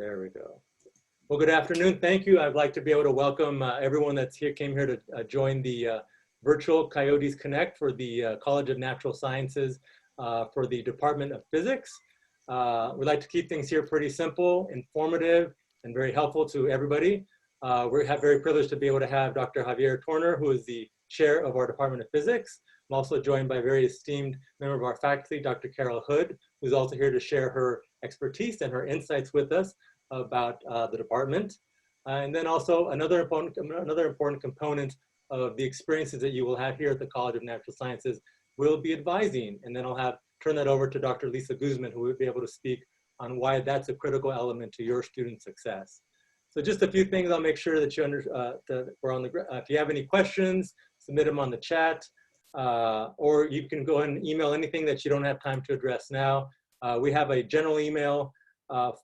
There we go. Well, good afternoon. Thank you. I'd like to be able to welcome everyone that's here, came here to join the virtual Coyotes Connect for the College of Natural Sciences for the Department of Physics. We'd like to keep things here pretty simple, informative, and very helpful to everybody. We have very privileged to be able to have Dr. Javier Torner, who is the chair of our Department of Physics. I'm also joined by a very esteemed member of our faculty, Dr. Carol Hood, who's also here to share her expertise and her insights with us about the department. And then also another important component of the experiences that you will have here at the College of Natural Sciences will be advising. And then I'll turn that over to Dr. Lisa Guzman, who will be able to speak on why that's a critical element to your student success. So just a few things, I'll make sure that you we're on the, if you have any questions, submit them on the chat, or you can go and email anything that you don't have time to address now. We have a general email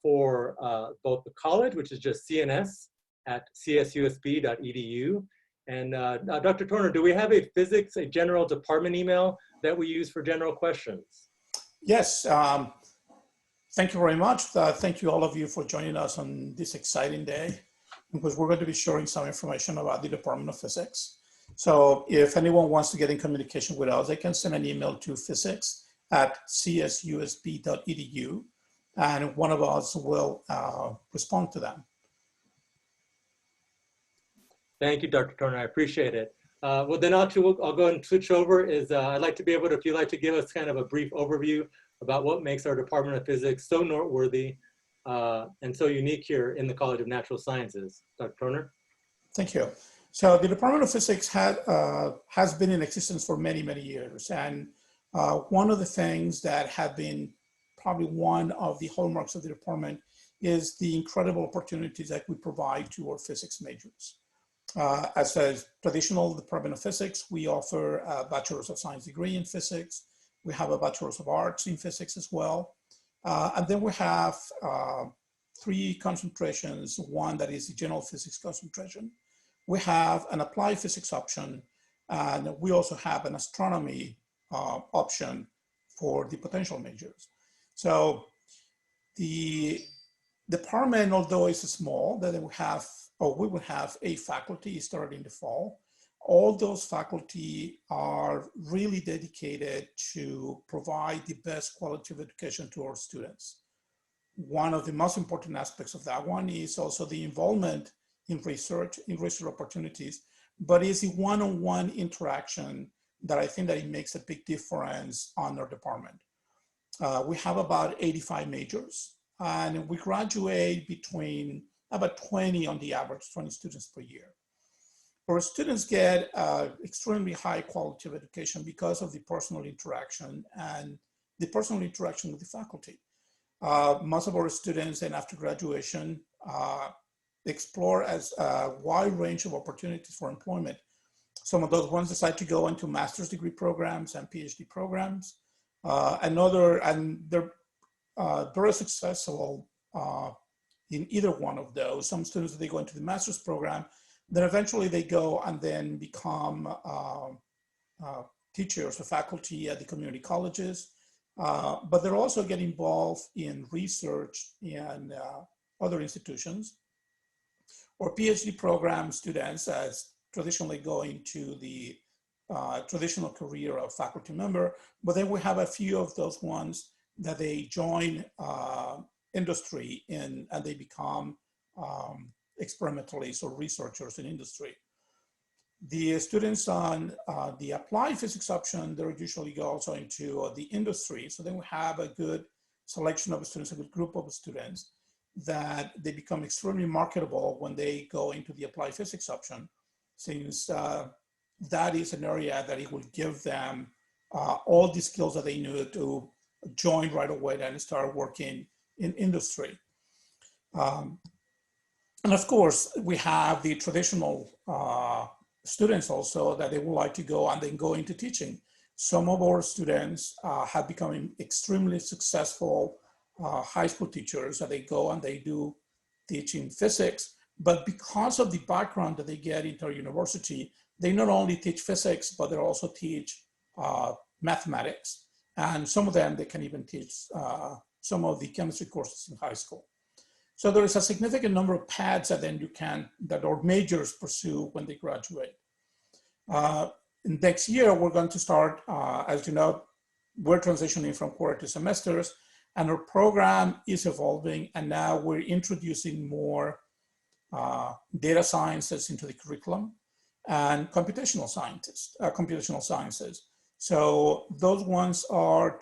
for both the college, which is just cns@csusb.edu. And Dr. Torner, do we have a general department email that we use for general questions? Yes, thank you very much. Thank you all of you for joining us on this exciting day, because we're going to be sharing some information about the Department of Physics. So if anyone wants to get in communication with us, they can send an email to physics@csusb.edu, and one of us will respond to them. Thank you, Dr. Torner, I appreciate it. Well, then I'll go and switch over. I'd like to be able to, if you'd like to give us kind of a brief overview about what makes our Department of Physics so noteworthy and so unique here in the College of Natural Sciences. Dr. Torner? Thank you. So the Department of Physics has been in existence for many, many years. And one of the things that have been probably one of the hallmarks of the department is the incredible opportunities that we provide to our physics majors. As a traditional Department of Physics, we offer a Bachelor's of Science degree in physics. We have a Bachelor's of Arts in physics as well. And then we have 3 concentrations, one that is the general physics concentration. We have an applied physics option, and we also have an astronomy option for the potential majors. So the department, although it's small, that we will have a faculty starting in the fall. All those faculty are really dedicated to provide the best quality of education to our students. One of the most important aspects of that one is also the involvement in research opportunities, but it's the one-on-one interaction that I think that it makes a big difference on our department. We have about 85 majors, and we graduate between about 20 on the average, 20 students per year. Our students get extremely high quality of education because of the personal interaction and the personal interaction with the faculty. Most of our students, then after graduation, explore as a wide range of opportunities for employment. Some of those ones decide to go into master's degree programs and PhD programs. And they're very successful in either one of those. Some students, they go into the master's program, then eventually they go and then become teachers or faculty at the community colleges. But they're also getting involved in research in other institutions. Or PhD program students as traditionally going to the traditional career of faculty member, but then we have a few of those ones that they join industry and they become experimentalists or researchers in industry. The students on the applied physics option, they usually go also into the industry. So then we have a good selection of students, a good group of students that they become extremely marketable when they go into the applied physics option, since that is an area that it will give them all the skills that they need to join right away and start working in industry. And of course, we have the traditional students also that they would like to go and then go into teaching. Some of our students have become extremely successful high school teachers that they go and they do teaching physics, but because of the background that they get into our university, they not only teach physics, but they also teach mathematics. And some of them, they can even teach some of the chemistry courses in high school. So there is a significant number of paths that then that our majors pursue when they graduate. Next year, we're going to start, as you know, we're transitioning from quarter to semesters, and our program is evolving, and now we're introducing more data sciences into the curriculum and computational sciences. So those ones are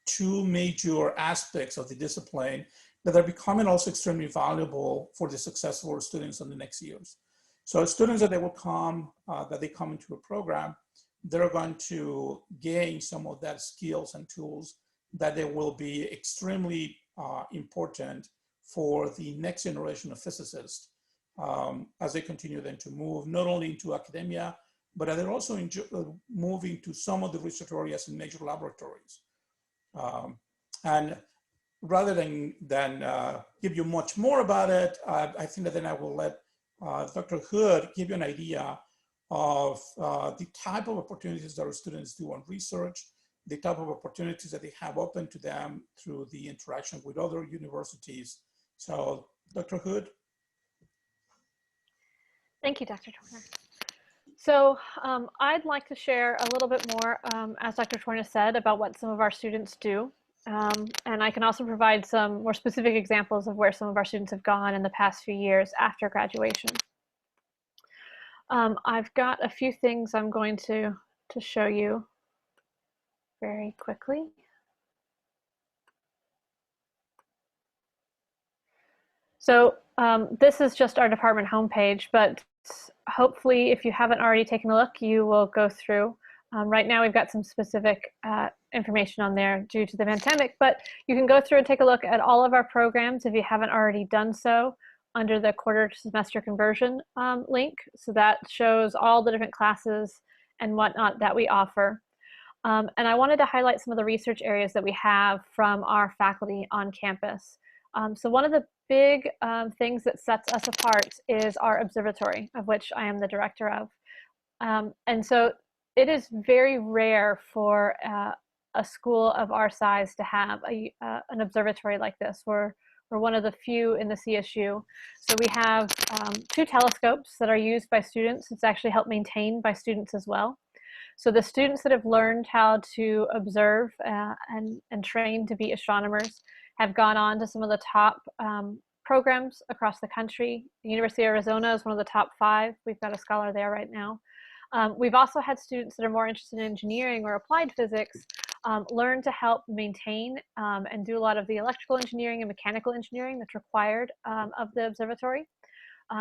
two major aspects of the discipline that are becoming also extremely valuable for the success of our students in the next years. So students that they come into a program, they're going to gain some of that skills and tools that they will be extremely important for the next generation of physicists as they continue then to move not only into academia, but they're also moving to some of the research areas in major laboratories. And rather than give you much more about it, I think that then I will let Dr. Hood give you an idea of the type of opportunities that our students do on research, the type of opportunities that they have open to them through the interaction with other universities. So, Dr. Hood. Thank you, Dr. Torner. So I'd like to share a little bit more, as Dr. Torner said, about what some of our students do. And I can also provide some more specific examples of where some of our students have gone in the past few years after graduation. I've got a few things I'm going to show you very quickly. So this is just our department homepage, but hopefully if you haven't already taken a look, you will go through. Right now we've got some specific information on there due to the pandemic, but you can go through and take a look at all of our programs if you haven't already done so under the quarter semester conversion link. So that shows all the different classes and whatnot that we offer. And I wanted to highlight some of the research areas that we have from our faculty on campus. So one of the big things that sets us apart is our observatory, of which I am the director of. And so it is very rare for a school of our size to have an observatory like this. We're one of the few in the CSU. So we have 2 telescopes that are used by students. It's actually helped maintained by students as well. So the students that have learned how to observe and train to be astronomers have gone on to some of the top programs across the country. The University of Arizona is one of the top 5. We've got a scholar there right now. We've also had students that are more interested in engineering or applied physics learn to help maintain and do a lot of the electrical engineering and mechanical engineering that's required of the observatory,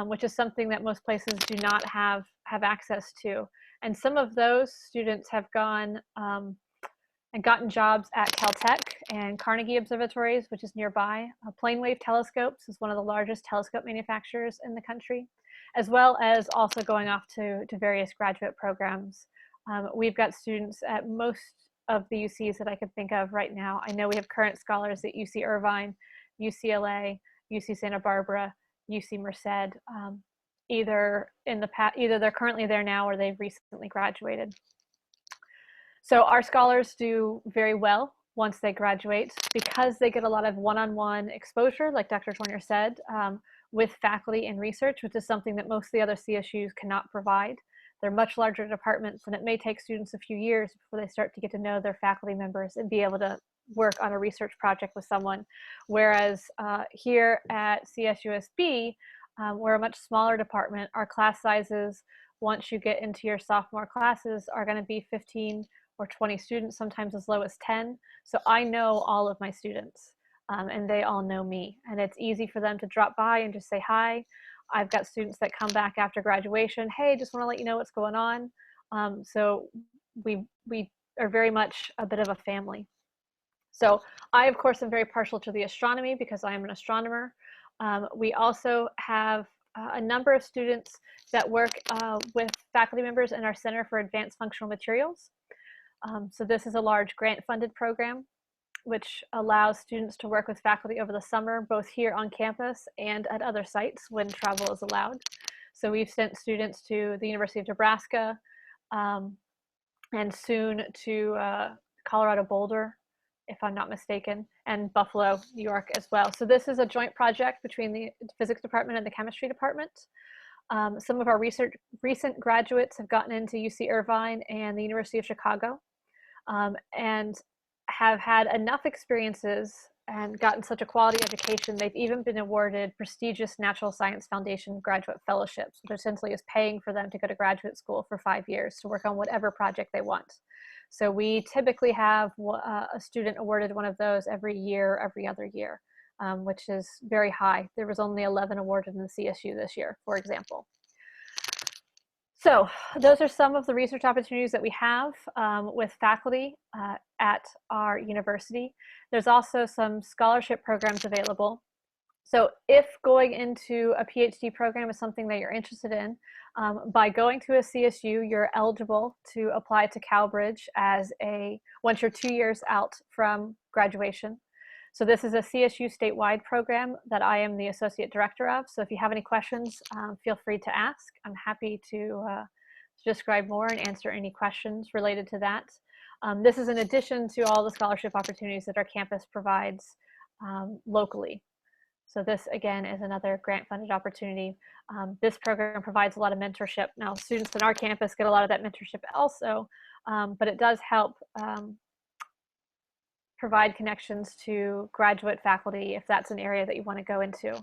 which is something that most places do not have access to. And some of those students have gone and gotten jobs at Caltech and Carnegie observatories, which is nearby. Plane Wave Telescopes is one of the largest telescope manufacturers in the country, as well as also going off to various graduate programs. We've got students at most of the UCs that I could think of right now. I know we have current scholars at UC Irvine, UCLA, UC Santa Barbara, UC Merced. Either they're currently there now or they've recently graduated. So our scholars do very well once they graduate because they get a lot of one-on-one exposure, like Dr. Torner said, with faculty and research, which is something that most of the other CSUs cannot provide. They're much larger departments, and it may take students a few years before they start to get to know their faculty members and be able to work on a research project with someone. Whereas here at CSUSB, we're a much smaller department. Our class sizes, once you get into your sophomore classes, are going to be 15 or 20 students, sometimes as low as 10. So I know all of my students and they all know me. And it's easy for them to drop by and just say hi. I've got students that come back after graduation. Hey, just want to let you know what's going on. So we are very much a bit of a family. So I, of course, am very partial to the astronomy because I am an astronomer. We also have a number of students that work with faculty members in our Center for Advanced Functional Materials. So this is a large grant-funded program which allows students to work with faculty over the summer, both here on campus and at other sites when travel is allowed. So we've sent students to the University of Nebraska and soon to Colorado Boulder if I'm not mistaken, and Buffalo, New York as well. So this is a joint project between the physics department and the chemistry department. Some of our recent graduates have gotten into UC Irvine and the University of Chicago, and have had enough experiences and gotten such a quality education, they've even been awarded prestigious Natural Science Foundation graduate fellowships, which essentially is paying for them to go to graduate school for 5 years to work on whatever project they want. So we typically have a student awarded one of those every year, every other year, which is very high. There was only 11 awarded in the CSU this year, for example. So those are some of the research opportunities that we have with faculty at our university. There's also some scholarship programs available. So if going into a PhD program is something that you're interested in, by going to a CSU, you're eligible to apply to Calbridge once you're 2 years out from graduation. So this is a CSU statewide program that I am the associate director of. So if you have any questions, feel free to ask. I'm happy to describe more and answer any questions related to that. This is in addition to all the scholarship opportunities that our campus provides locally. So this, again, is another grant-funded opportunity. This program provides a lot of mentorship. Now, students in our campus get a lot of that mentorship also, but it does help provide connections to graduate faculty if that's an area that you want to go into.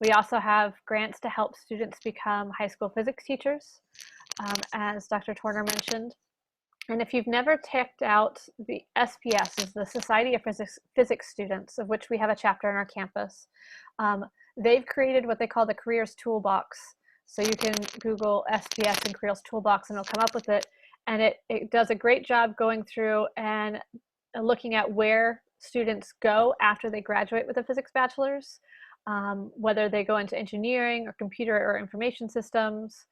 We also have grants to help students become high school physics teachers, as Dr. Turner mentioned. And if you've never checked out the SPS, is the Society of Physics Students, of which we have a chapter on our campus, they've created what they call the Careers Toolbox. So you can Google SPS and Careers Toolbox and it'll come up with it. And it does a great job going through and looking at where students go after they graduate with a physics bachelor's, whether they go into engineering or computer or information systems,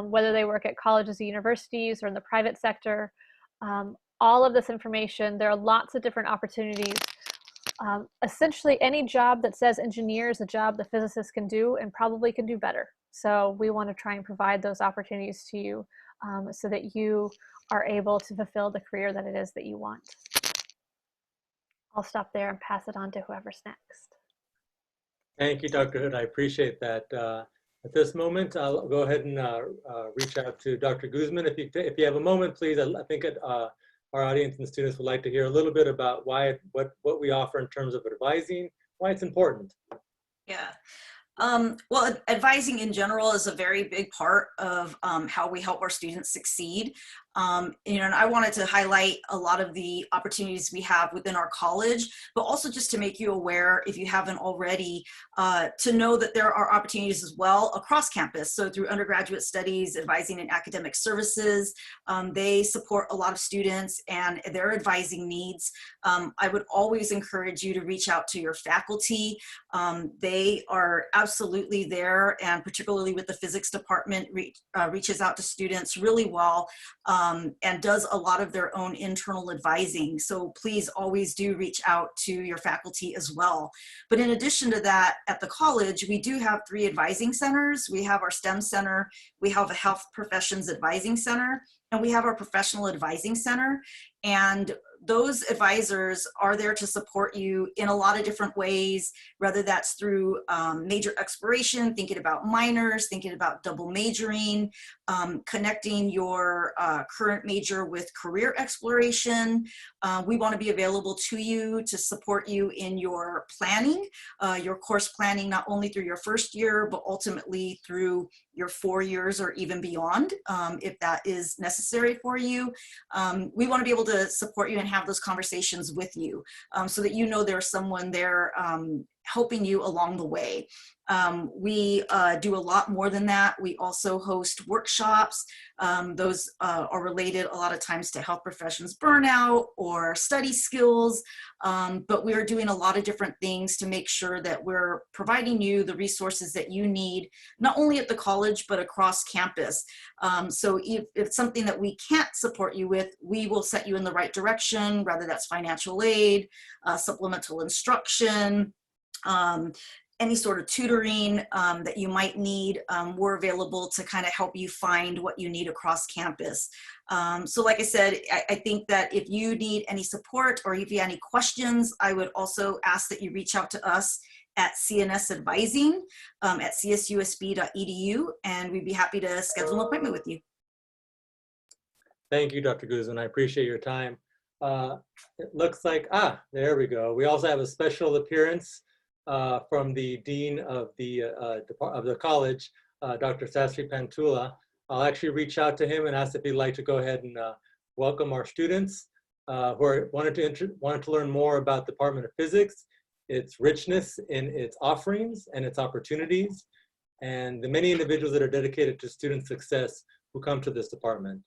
whether they work at colleges or universities or in the private sector. All of this information, there are lots of different opportunities. Essentially, any job that says engineer is a job the physicists can do and probably can do better. So we want to try and provide those opportunities to you so that you are able to fulfill the career that it is that you want. I'll stop there and pass it on to whoever's next. Thank you, Dr. Hood. I appreciate that. At this moment, I'll go ahead and reach out to Dr. Guzman. If you have a moment, please. I think our audience and students would like to hear a little bit about what we offer in terms of advising, why it's important. Yeah. Well, advising in general is a very big part of how we help our students succeed. And I wanted to highlight a lot of the opportunities we have within our college, but also just to make you aware, if you haven't already, to know that there are opportunities as well across campus. So through undergraduate studies, advising and academic services, they support a lot of students and their advising needs. I would always encourage you to reach out to your faculty. They are absolutely there, and particularly with the physics department, reaches out to students really well. And does a lot of their own internal advising. So please always do reach out to your faculty as well. But in addition to that, at the college, we do have 3 advising centers. We have our STEM center, we have a health professions advising center, and we have our professional advising center. And those advisors are there to support you in a lot of different ways, whether that's through major exploration, thinking about minors, thinking about double majoring, connecting your current major with career exploration. We want to be available to you to support you in your planning, your course planning, not only through your first year, but ultimately through your 4 years or even beyond, if that is necessary for you. We want to be able to support you and have those conversations with you so that you know there's someone there helping you along the way. We do a lot more than that. We also host workshops. Those are related a lot of times to health professions burnout or study skills, but we're doing a lot of different things to make sure that we're providing you the resources that you need, not only at the college, but across campus. So if it's something that we can't support you with, we will set you in the right direction, whether that's financial aid, supplemental instruction, any sort of tutoring that you might need, we're available to kind of help you find what you need across campus. So like I said, I think that if you need any support or if you have any questions, I would also ask that you reach out to us at CNSAdvising at CSUSB.edu, and we'd be happy to schedule an appointment with you. Thank you, Dr. Guzman. I appreciate your time. It looks like, there we go. We also have a special appearance from the Dean of the college, Dr. Sastry Pantula. I'll actually reach out to him and ask if he'd like to go ahead and welcome our students who wanted to learn more about the Department of Physics, its richness in its offerings and its opportunities, and the many individuals that are dedicated to student success who come to this department.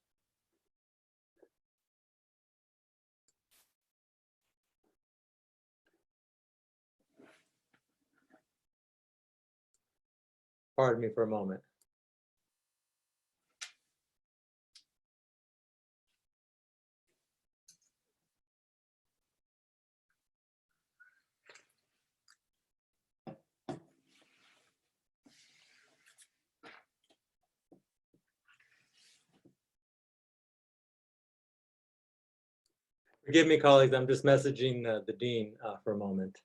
Pardon me for a moment. Forgive me, colleagues, I'm just messaging the Dean for a moment.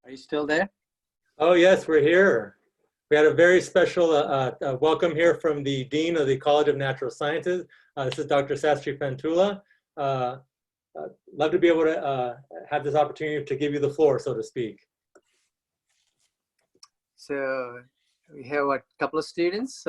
Are you still there? Oh yes, we're here. We had a very special welcome here from the Dean of the College of Natural Sciences. This is Dr. Sastry Pantula. Love to be able to have this opportunity to give you the floor, so to speak. So we have a couple of students.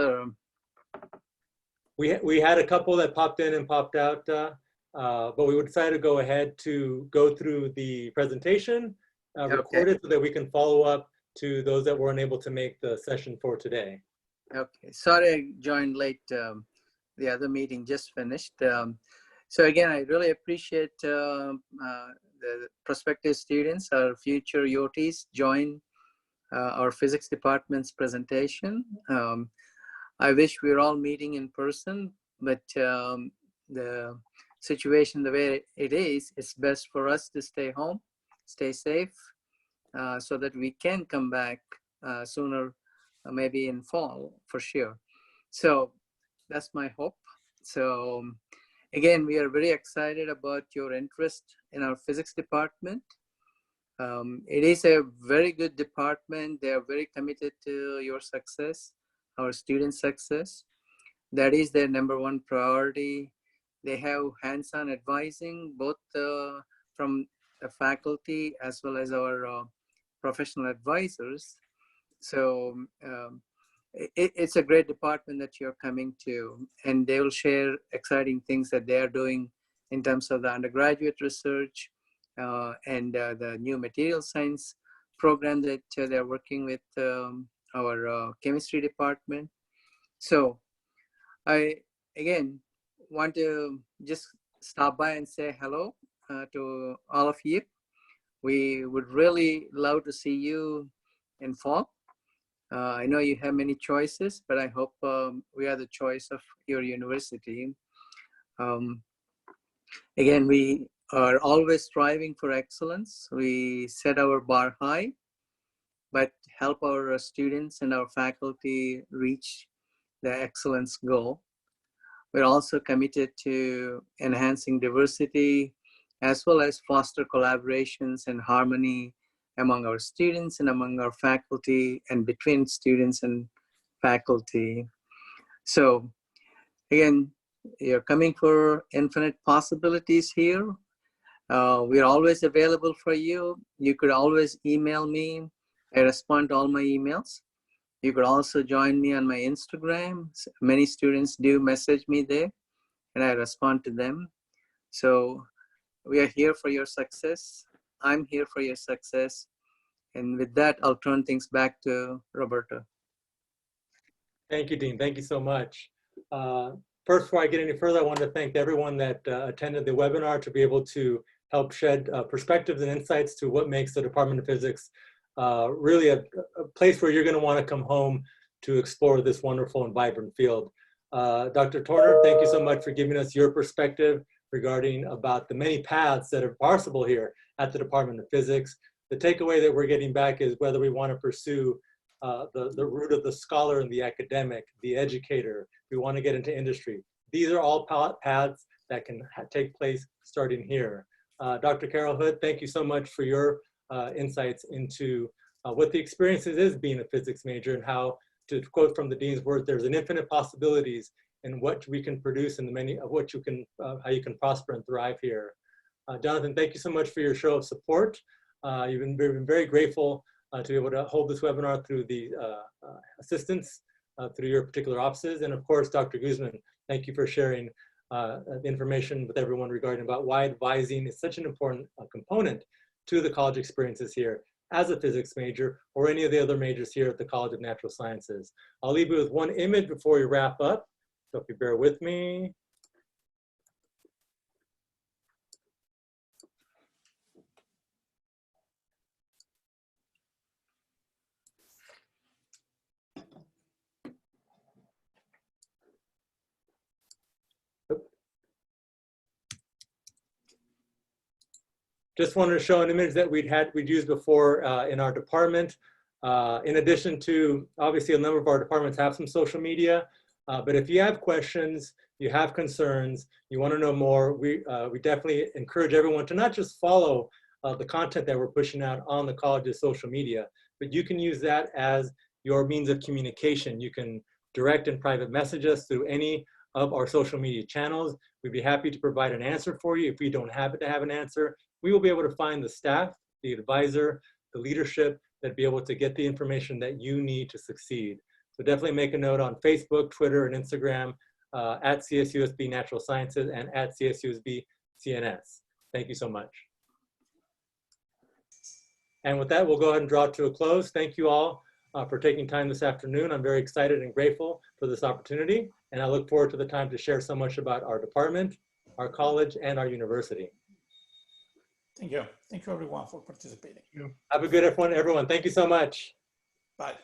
We had a couple that popped in and popped out, but we decided to go ahead to go through the presentation, record it so that we can follow up to those that weren't able to make the session for today. Okay, sorry I joined late. The other meeting just finished. So again, I really appreciate the prospective students, our future UOTs, join our physics department's presentation. I wish we were all meeting in person, but the situation the way it is, it's best for us to stay home, stay safe, so that we can come back sooner, maybe in fall for sure. So that's my hope. So again, we are very excited about your interest in our physics department. It is a very good department. They are very committed to your success, our student success. That is their #1 priority. They have hands-on advising, both from the faculty as well as our professional advisors. So it's a great department that you're coming to, and they will share exciting things that they are doing in terms of the undergraduate research and the new material science program that they're working with our chemistry department. So I, again, want to just stop by and say hello to all of you. We would really love to see you in fall. I know you have many choices, but I hope we are the choice of your university. Again, we are always striving for excellence. We set our bar high, but help our students and our faculty reach the excellence goal. We're also committed to enhancing diversity, as well as foster collaborations and harmony among our students and among our faculty and between students and faculty. So again, you're coming for infinite possibilities here. We're always available for you. You could always email me. I respond to all my emails. You could also join me on my Instagram. Many students do message me there, and I respond to them. So we are here for your success. I'm here for your success. And with that, I'll turn things back to Roberto. Thank you, Dean. Thank you so much. First, before I get any further, I want to thank everyone that attended the webinar to be able to help shed perspectives and insights to what makes the Department of Physics really a place where you're going to want to come home to explore this wonderful and vibrant field. Dr. Torner, thank you so much for giving us your perspective regarding about the many paths that are possible here at the Department of Physics. The takeaway that we're getting back is whether we want to pursue the route of the scholar and the academic, the educator, we want to get into industry. These are all paths that can take place starting here. Dr. Carol Hood, thank you so much for your insights into what the experiences is being a physics major and how, to quote from the Dean's words, there's an infinite possibilities in what we can produce and the many of what you can, how you can prosper and thrive here. Jonathan, thank you so much for your show of support. You've been very grateful to be able to hold this webinar through the assistance through your particular offices. And of course, Dr. Guzman, thank you for sharing information with everyone regarding about why advising is such an important component to the college experiences here as a physics major or any of the other majors here at the College of Natural Sciences. I'll leave you with one image before we wrap up. So if you bear with me. Just wanted to show an image that we'd used before in our department. In addition to, obviously a number of our departments have some social media, but if you have questions, you have concerns, you want to know more, we definitely encourage everyone to not just follow the content that we're pushing out on the college's social media, but you can use that as your means of communication. You can direct and private message us through any of our social media channels. We'd be happy to provide an answer for you. If we don't happen to have an answer, we will be able to find the staff, the advisor, the leadership that be able to get the information that you need to succeed. So definitely make a note on Facebook, Twitter, and Instagram at CSUSB Natural Sciences and at CSUSB CNS. Thank you so much. And with that, we'll go ahead and draw to a close. Thank you all for taking time this afternoon. I'm very excited and grateful for this opportunity, and I look forward to the time to share so much about our department, our college, and our university. Thank you. Thank you everyone for participating. Have a good one, everyone. Thank you so much. Bye.